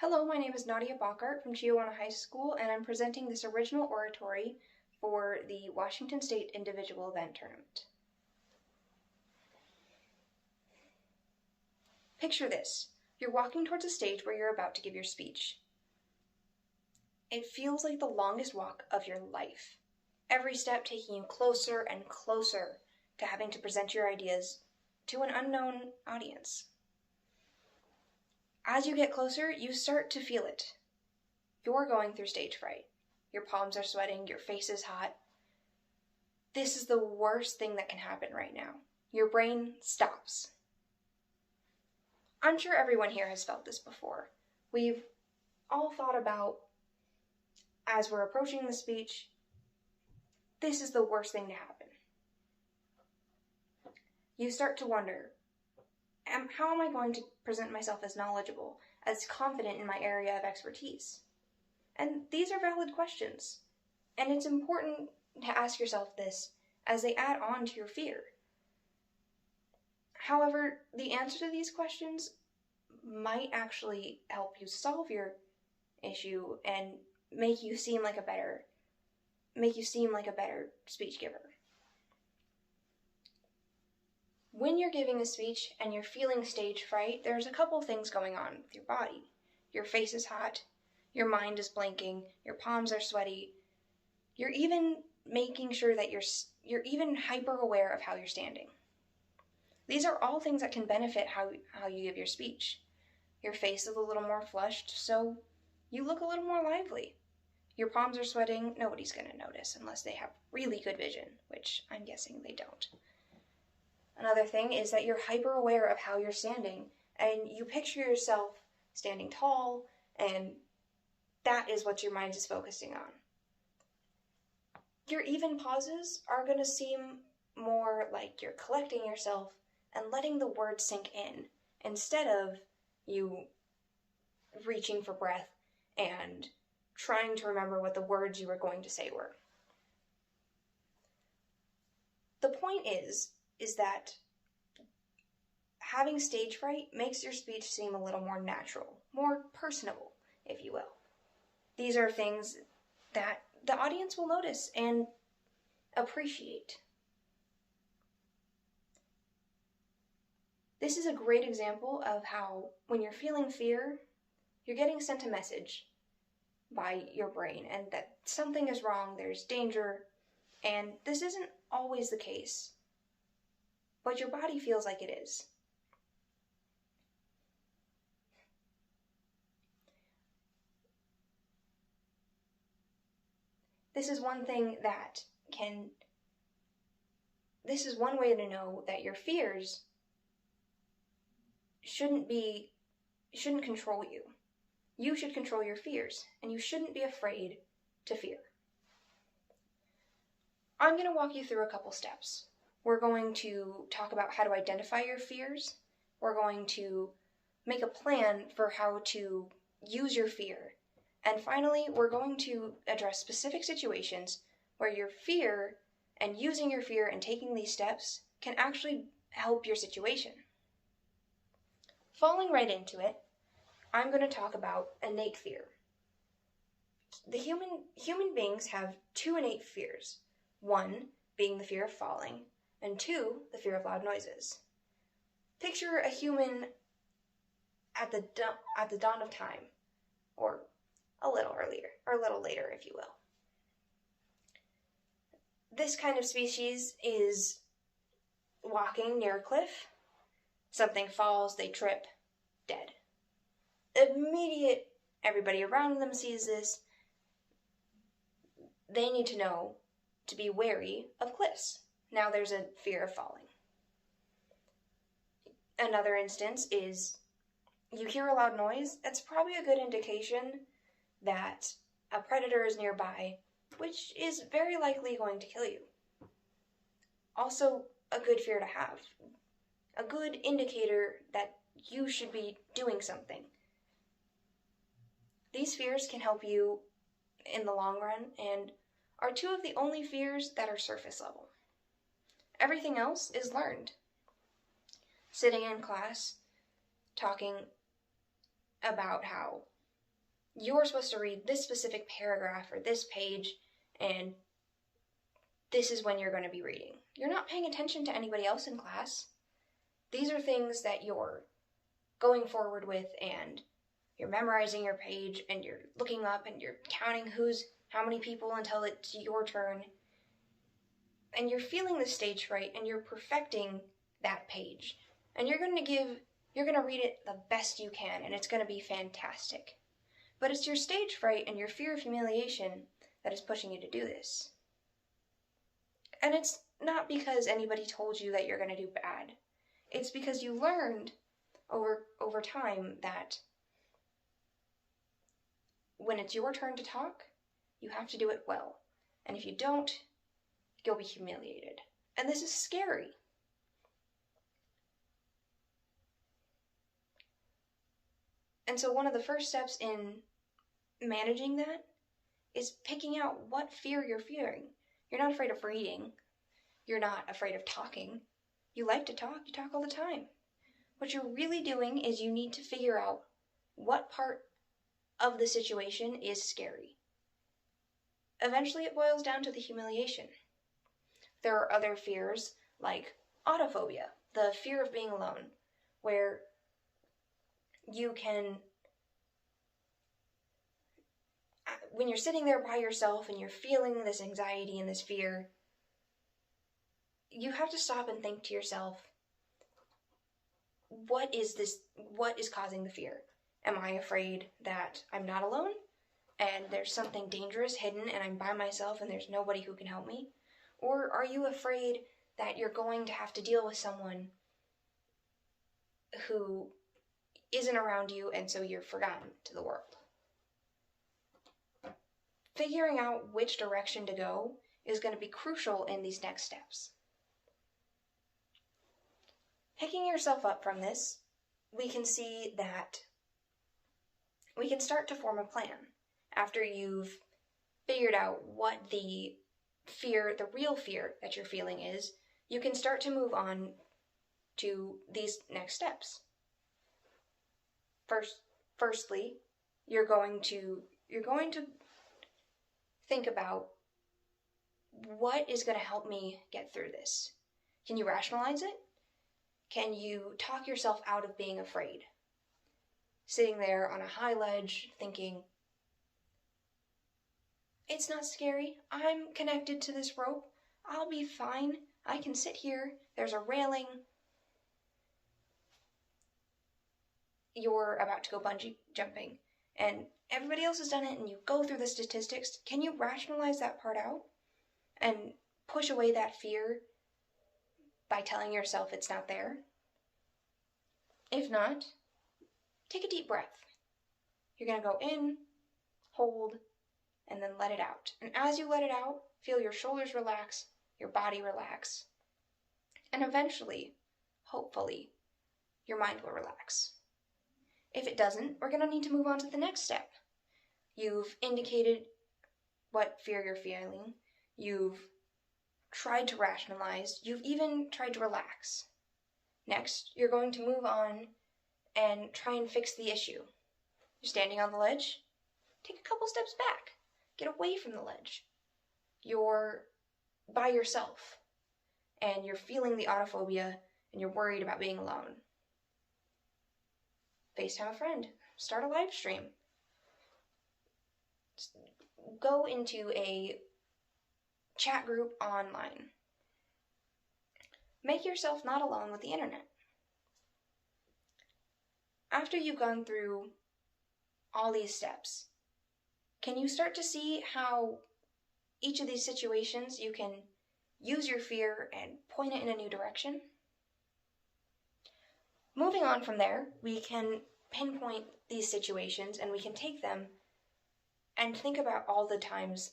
Hello, my name is Nadia Bachart from Chiawana High School, and I'm presenting this original oratory for the Washington State Individual Event Tournament. Picture this. You're walking towards a stage where you're about to give your speech. It feels like the longest walk of your life. Every step taking you closer and closer to having to present your ideas to an unknown audience. As you get closer, you start to feel it. You're going through stage fright. Your palms are sweating, your face is hot. This is the worst thing that can happen right now. Your brain stops. I'm sure everyone here has felt this before. We've all thought about, as we're approaching the speech, this is the worst thing to happen. You start to wonder, how am I going to present myself as knowledgeable, as confident in my area of expertise? And these are valid questions. And it's important to ask yourself this as they add on to your fear. However, the answer to these questions might actually help you solve your issue and make you seem like a better speech giver. When you're giving a speech and you're feeling stage fright, there's a couple things going on with your body. Your face is hot, your mind is blanking, your palms are sweaty. You're even making sure that you're even hyper aware of how you're standing. These are all things that can benefit how you give your speech. Your face is a little more flushed, so you look a little more lively. Your palms are sweating, nobody's going to notice unless they have really good vision, which I'm guessing they don't. Another thing is that you're hyper aware of how you're standing, and you picture yourself standing tall, and that is what your mind is focusing on. Your even pauses are going to seem more like you're collecting yourself and letting the words sink in, instead of you reaching for breath and trying to remember what the words you were going to say were. The point is that having stage fright makes your speech seem a little more natural, more personable, if you will. These are things that the audience will notice and appreciate. This is a great example of how, when you're feeling fear, you're getting sent a message by your brain, and that something is wrong, there's danger, and this isn't always the case, but your body feels like it is. This is one way to know that your fears shouldn't control you. You should control your fears, and you shouldn't be afraid to fear. I'm going to walk you through a couple steps. We're going to talk about how to identify your fears. We're going to make a plan for how to use your fear. And finally, we're going to address specific situations where your fear and using your fear and taking these steps can actually help your situation. Falling right into it, I'm going to talk about innate fear. The human beings have two innate fears. One being the fear of falling, and two, the fear of loud noises. Picture a human at the dawn of time, or a little earlier, or a little later, if you will. This kind of species is walking near a cliff. Something falls, they trip, dead. Everybody around them sees this. They need to know to be wary of cliffs. Now there's a fear of falling. Another instance is you hear a loud noise. That's probably a good indication that a predator is nearby, which is very likely going to kill you. Also, a good fear to have. A good indicator that you should be doing something. These fears can help you in the long run and are two of the only fears that are surface level. Everything else is learned. Sitting in class, talking about how you're supposed to read this specific paragraph or this page, and this is when you're going to be reading. You're not paying attention to anybody else in class. These are things that you're going forward with, and you're memorizing your page, and you're looking up, and you're counting how many people until it's your turn. And you're feeling the stage fright, and you're perfecting that page. And you're going to read it the best you can, and it's going to be fantastic. But it's your stage fright and your fear of humiliation that is pushing you to do this. And it's not because anybody told you that you're going to do bad. It's because you learned over time that when it's your turn to talk, you have to do it well. And if you don't, you'll be humiliated. And this is scary. And so one of the first steps in managing that is picking out what fear you're fearing. You're not afraid of reading. You're not afraid of talking. You like to talk. You talk all the time. What you're really doing is you need to figure out what part of the situation is scary. Eventually it boils down to the humiliation. There are other fears like autophobia, the fear of being alone, where you can, when you're sitting there by yourself and you're feeling this anxiety and this fear, you have to stop and think to yourself, what is causing the fear? Am I afraid that I'm not alone and there's something dangerous hidden and I'm by myself and there's nobody who can help me? Or are you afraid that you're going to have to deal with someone who isn't around you and so you're forgotten to the world? Figuring out which direction to go is going to be crucial in these next steps. Picking yourself up from this, we can see that we can start to form a plan. After you've figured out what the real fear that you're feeling is, you can start to move on to these next steps. Firstly, you're going to think about what is going to help me get through this. Can you rationalize it? Can you talk yourself out of being afraid? Sitting there on a high ledge thinking, it's not scary. I'm connected to this rope. I'll be fine. I can sit here. There's a railing. You're about to go bungee jumping and everybody else has done it and you go through the statistics. Can you rationalize that part out and push away that fear by telling yourself it's not there? If not, take a deep breath. You're going to go in, hold, and then let it out. And as you let it out, feel your shoulders relax, your body relax. And eventually, hopefully, your mind will relax. If it doesn't, we're going to need to move on to the next step. You've indicated what fear you're feeling. You've tried to rationalize. You've even tried to relax. Next, you're going to move on and try and fix the issue. You're standing on the ledge. Take a couple steps back. Get away from the ledge. You're by yourself, and you're feeling the autophobia, and you're worried about being alone. FaceTime a friend. Start a live stream. Go into a chat group online. Make yourself not alone with the internet. After you've gone through all these steps, can you start to see how each of these situations you can use your fear and point it in a new direction? Moving on from there, we can pinpoint these situations and we can take them and think about all the times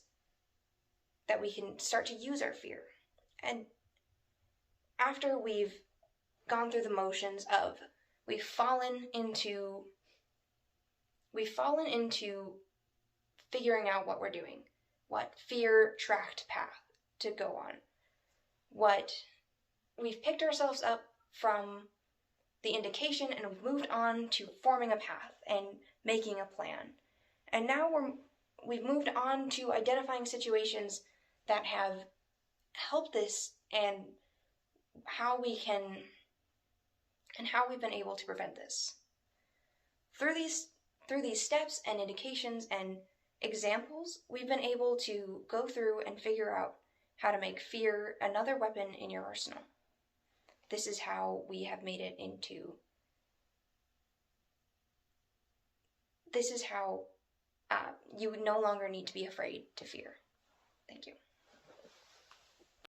that we can start to use our fear. And after we've gone through the motions of we've fallen into figuring out what we're doing, what fear-tracked path to go on, we've picked ourselves up from the indication and we've moved on to forming a path and making a plan. And now we've moved on to identifying situations that have helped this and how we've been able to prevent this. Through these steps and indications and examples, we've been able to go through and figure out how to make fear another weapon in your arsenal. This is how we have made it into... This is how you no longer need to be afraid to fear. Thank you.